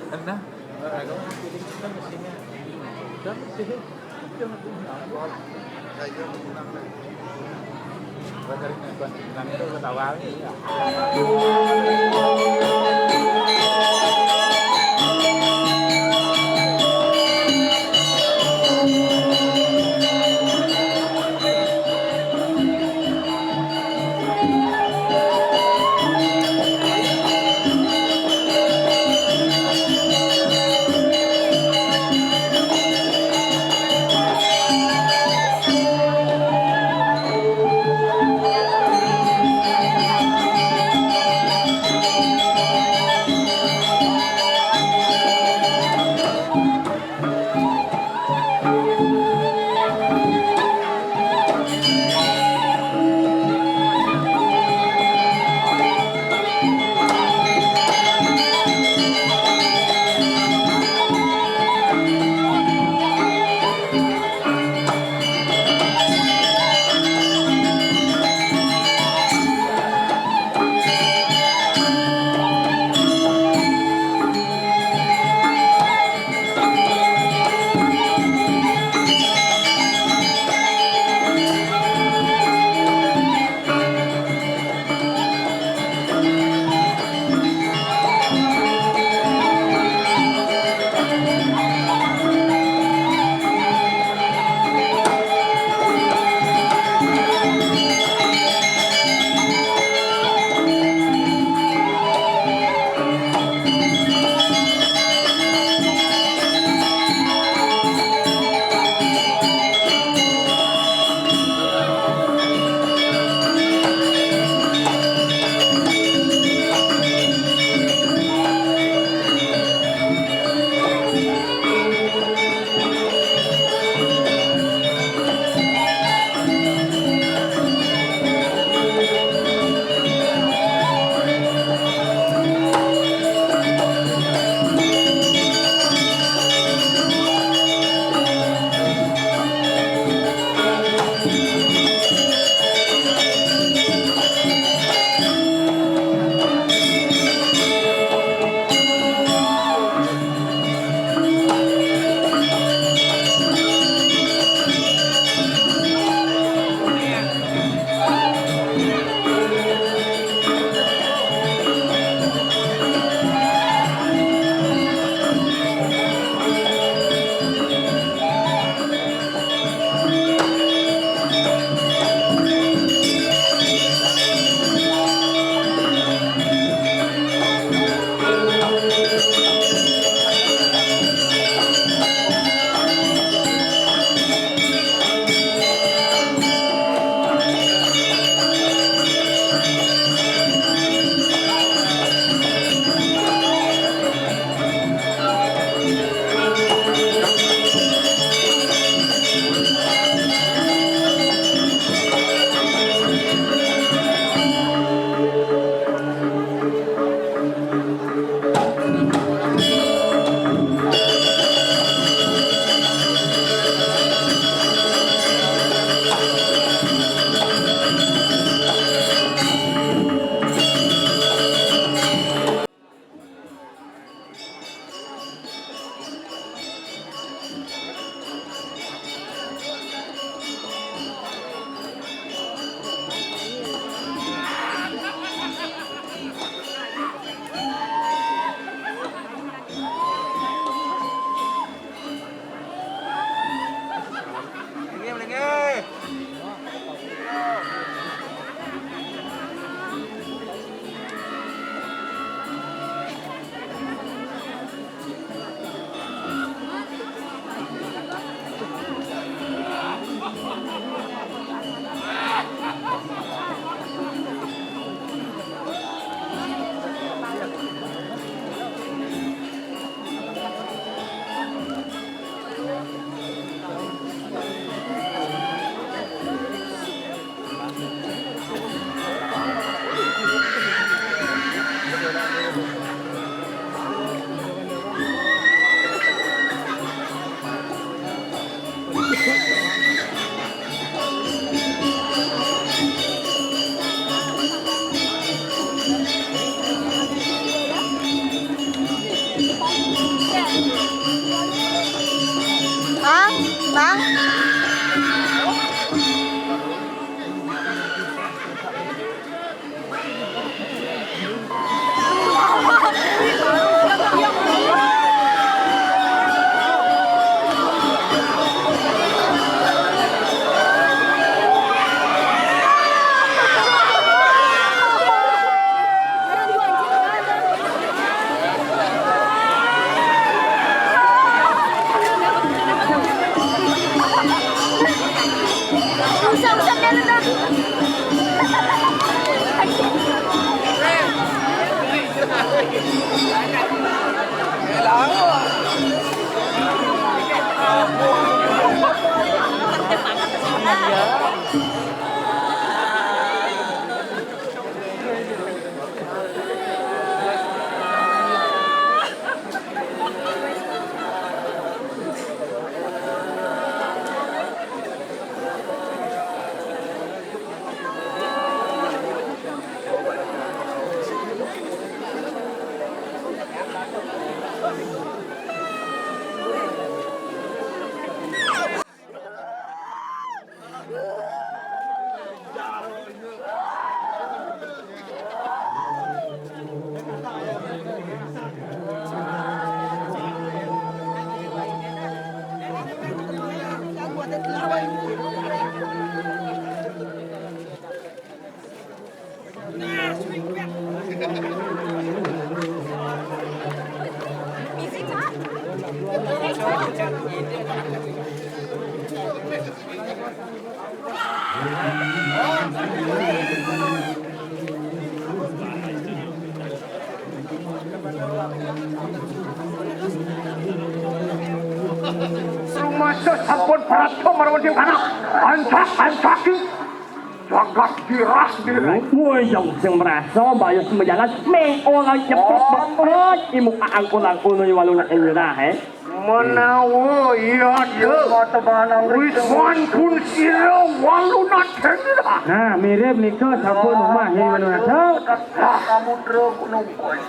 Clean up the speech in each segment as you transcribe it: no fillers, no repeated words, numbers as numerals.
Ano? Gagawin ang piling kita kasi nga. Dapat sige. Yung nag-uunawal. Kaya yung nag-uunawal. Wala rin na ito. Nandito sa tawagin niya. Bang, bang. Usap-usap dia dah. Rumasa sampun prato marwati kana ancak-ancaki jagat diras dirai. Woi yang merasa bayar semenjalan meng orang cepet banget imu angkul-angkul nu waluna enjera he. Menawa iya de Wisman pun sira waluna enjera. Nah mirip nika sampun rumah he waluna tau. Samudra gunung koi.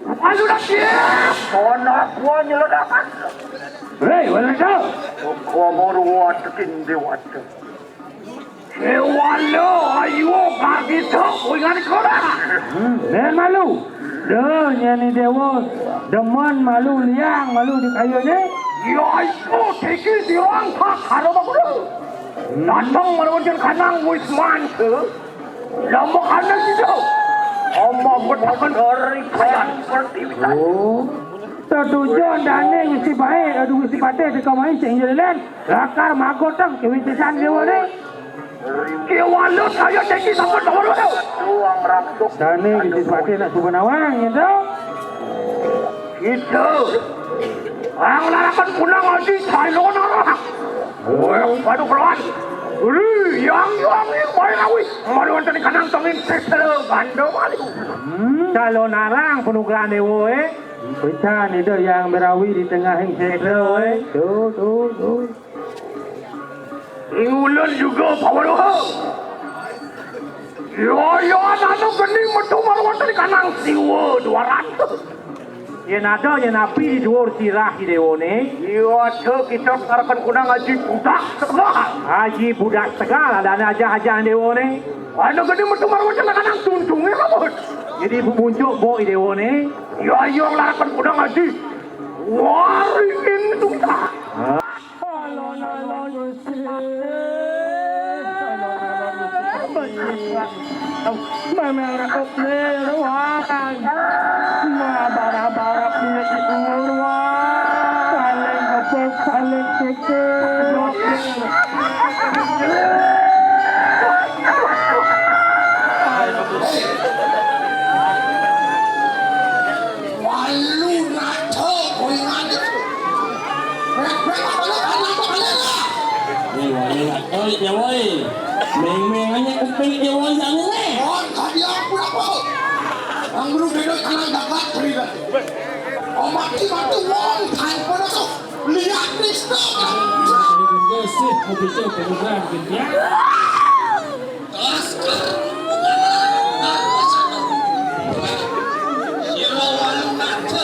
Waluna dia. Sono gua nyeledakan. Hei waluna tau. Gua baru watakin dewata. Ewalo ayo bagito uingan kora. Malu. Dah nyani dewa deman malu liang malu di kayu ni. Ya itu teki diorang tak karo bagus. Datang marwajan kanang Wisman ke. Lama kanang itu. Amma bertahan hari kayan seperti itu. Oh. Tujuan dane mesti baik, aduh mesti patah dekat main sehingga lakar magotang kewisasan dewa ni. Kewalo saya teki sampai nomor itu. Tuang rampuk. Dane mesti patah nak subuh nawang itu. Itu. Ang lalakan punang aji saya orang. Oh, padu keluar. Yang ni boleh lawi. Malu antara kanang tongin sektor bando malu. Kalau narang penugaran dewa Pecah ni tu yang berawi di tengah hengsek tu tu. Ingulan juga power ho. Yo nano gening metu marwata di kanang siwa 200. Yang ada yang api di dua sirah di dewa ni. Yo ada kita karakan kunang haji budak segala. Haji budak segala dan aja-aja dewa ni. Ano gening metu marwata di kanang tuntungnya kabut. Jadi bubuncuk boy dewa ni. Yo larakan kunang haji. Waringin itu kita. Memang rakop ni ruang. Bara-bara punya ruang. Saling kepuk, saling kekek. Walu nato koingan itu. Rek apa lah anak balik lah. Ni walu nato ya woi. Meng-meng aja kuping dia woi sana ni. Oh, tadi aku apa? Ang belum beda kanang dapat cerita. Oh mati wong tanpa tu. Lihat Kristo. Kau sih kau bicara program kita. Terus. Siro walu nato.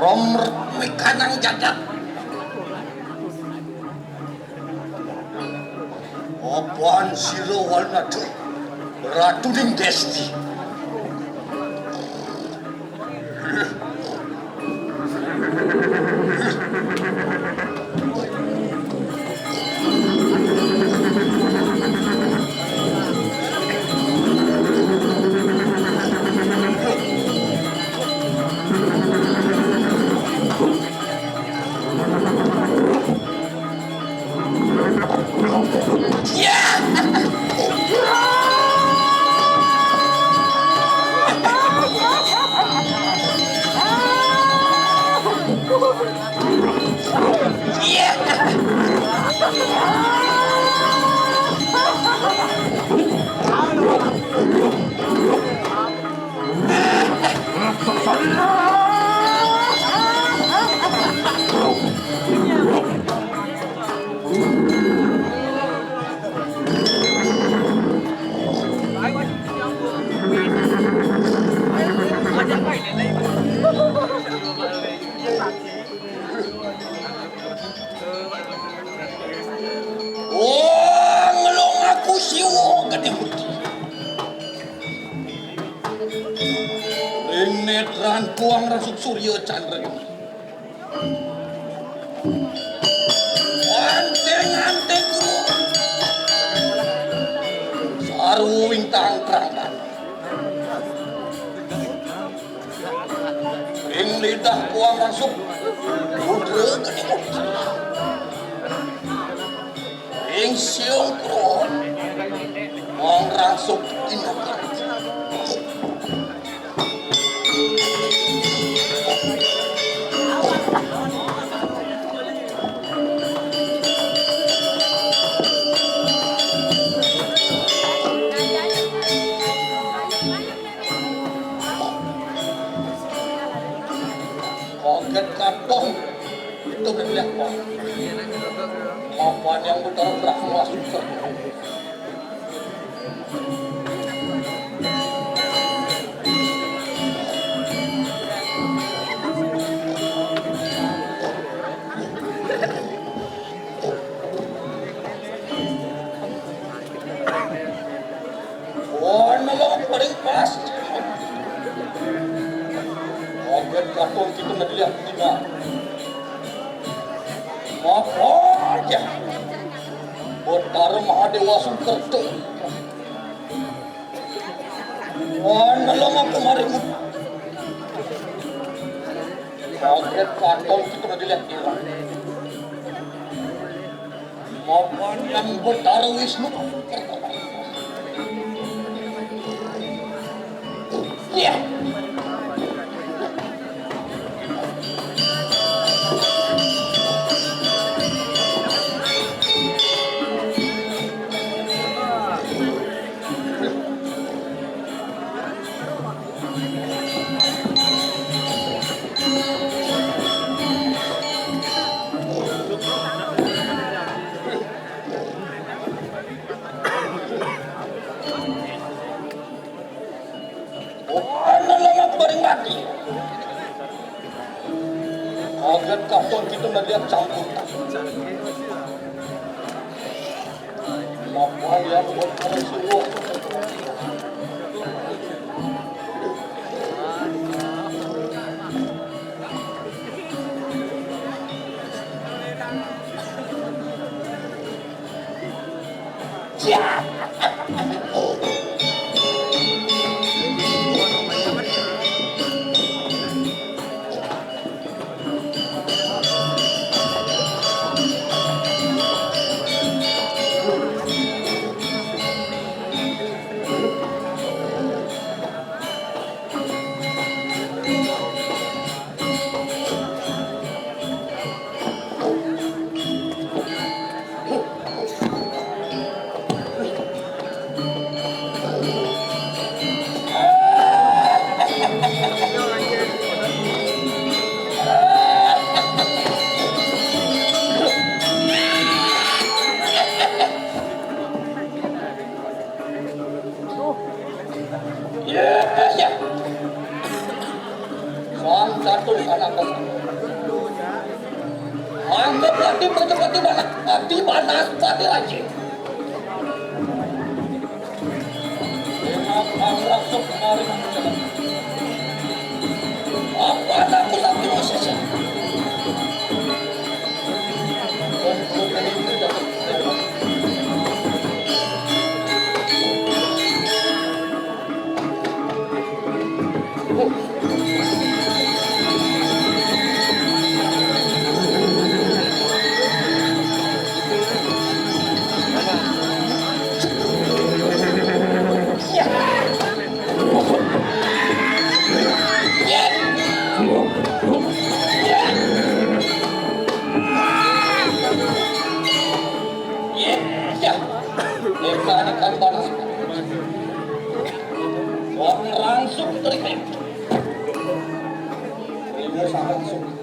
Romer mekanang jagat. Apaan siro walnatu ratuning desti. Netran kuang rasuk Surya Chandra ini. Anteng guru. Saruwing tangkrangan. Ing lidah kuang rasuk udra kenikut. Ing siung kuang kuang rasuk inukan. Koget katong itu geliat kok. Apaan yang bergerak masuk ke nolong paling pas. Koget katong kita ngeliat kita. Apa aja? Betara Mahadewa Sukerto. Nolong aku mari. Koget katong kita ngeliat kita. Apa yang Betara Wisnu Sukerto. Yeah. Agar katong kita melihat campur apa yang berkata semua Siap. Satu anak besar. Anggap hati berjepati balas, hati balas, hati lagi. Enak langsung kemarin menjalan. Apa aku lagi saja? Ikan panas. Orang langsung terkait. Ini sangat sulit.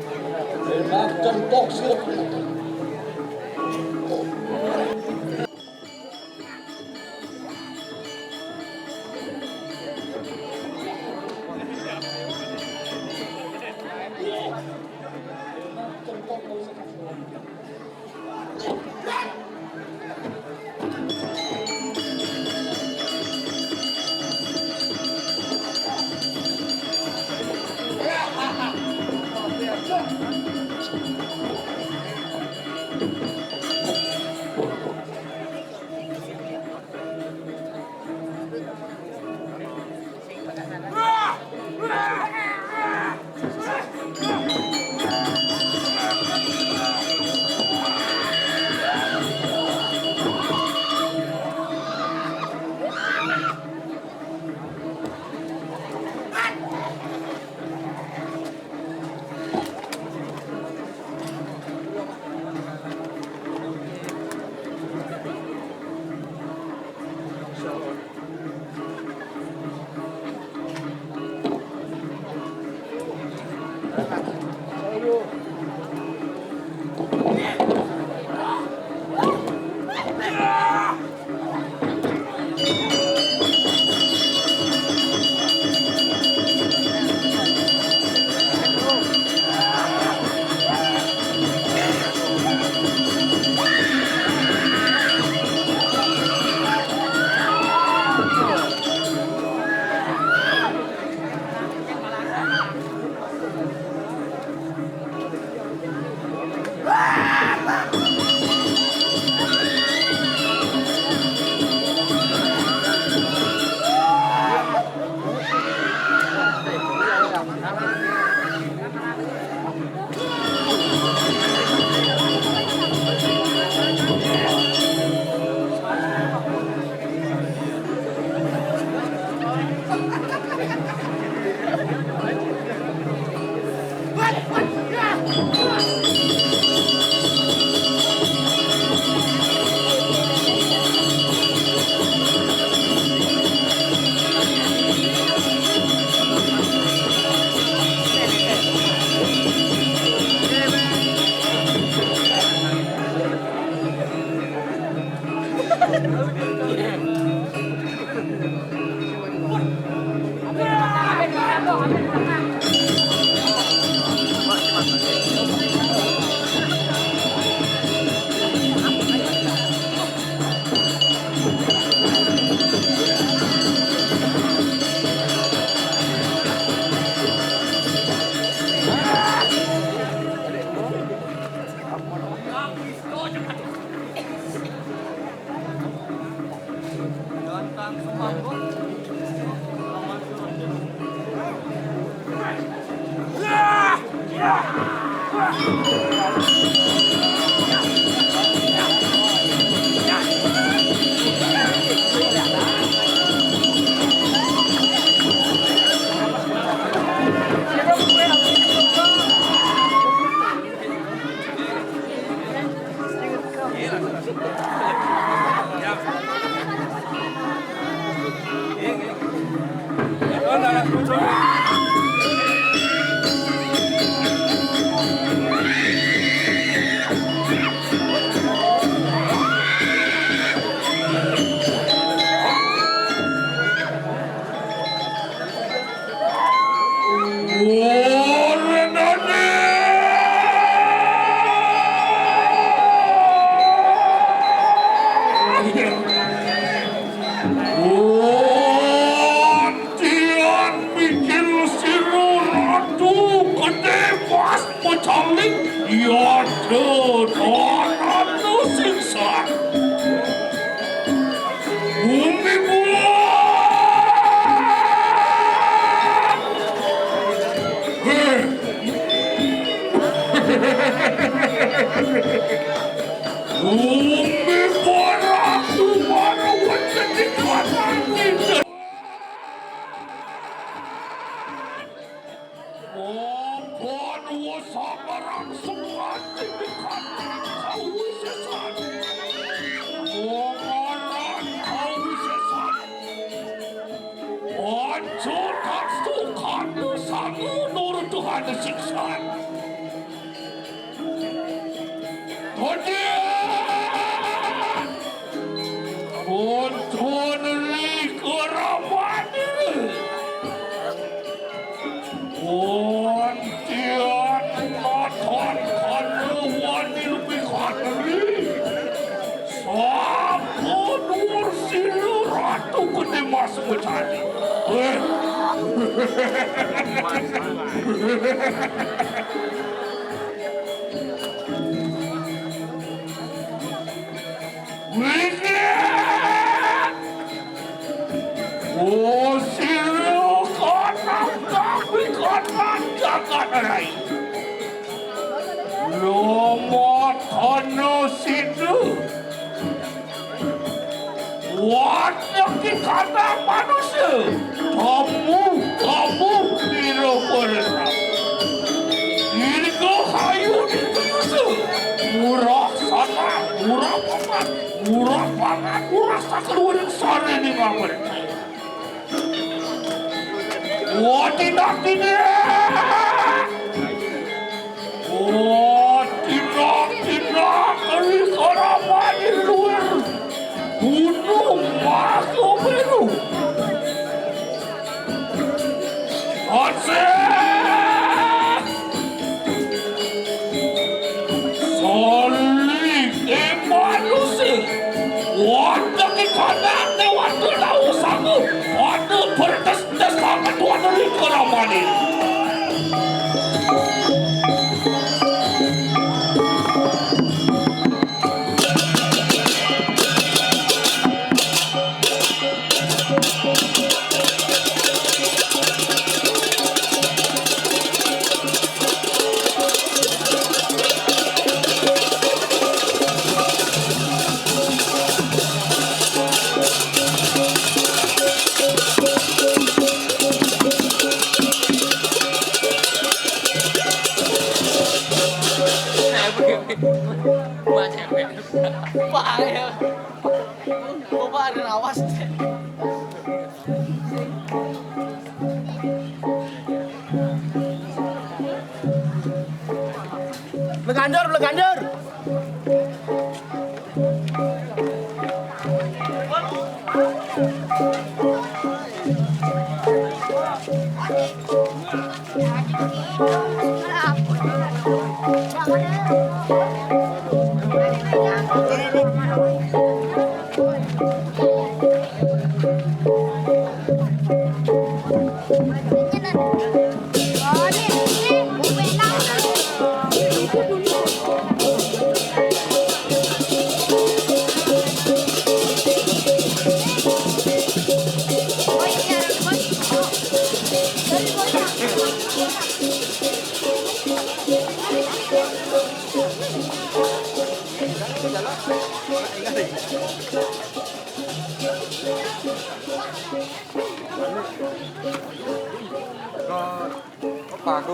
Enak contoh sirup.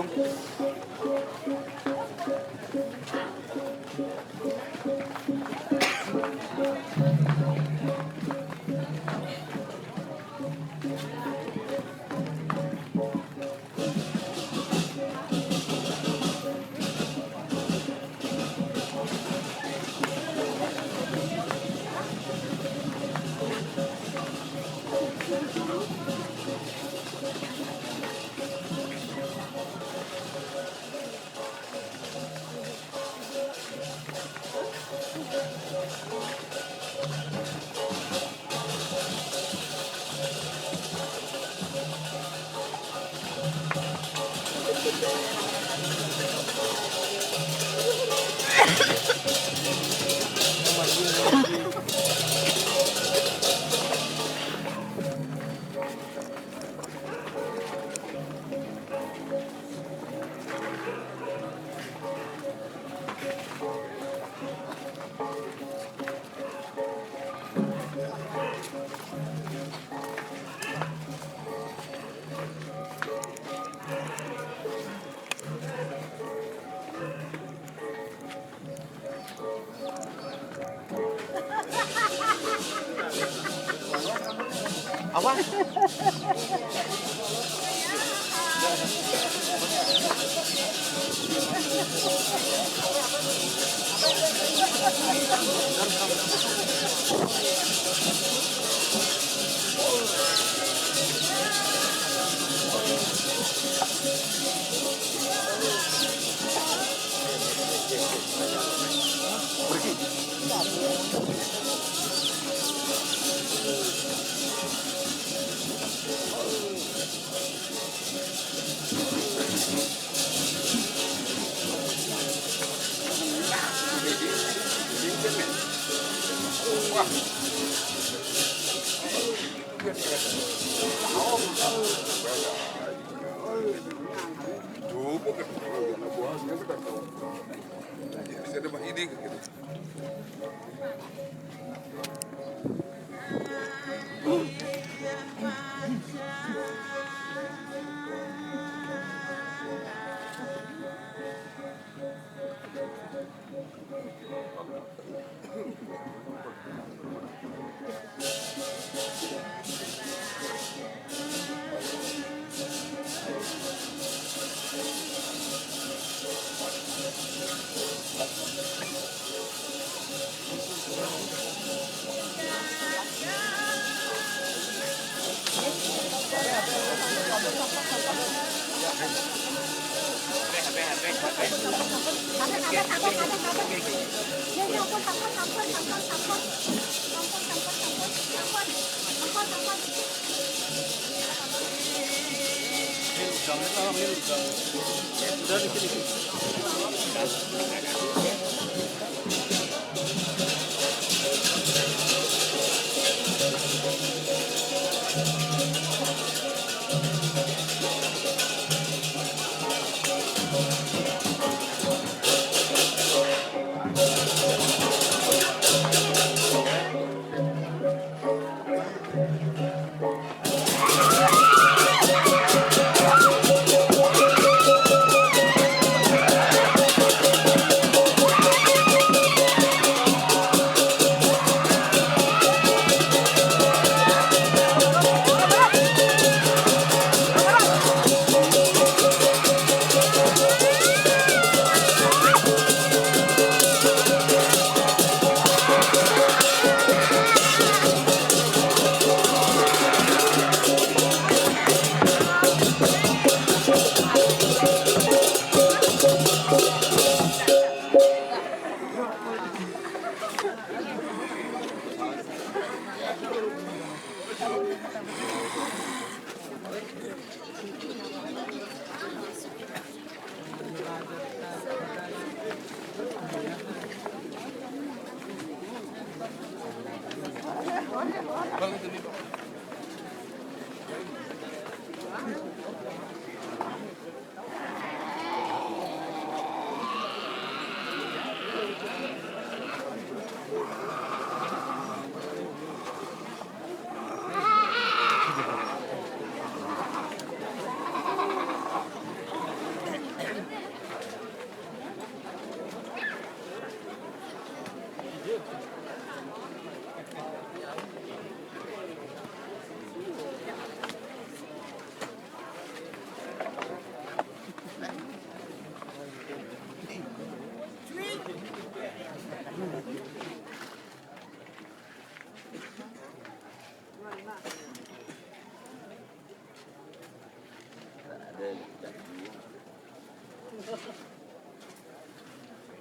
bung. Apa? Bisa dapat ide gitu.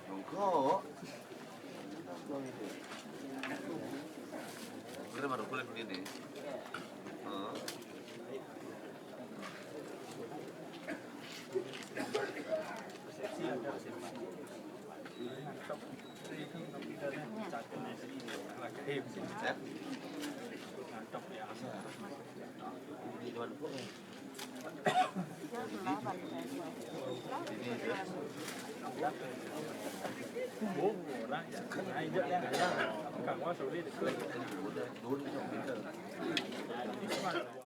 Nongko. Boleh baru boleh begini. Set. Ini cuma bố ngủ ra ai dỡ ra cả quá số đi được cười đúng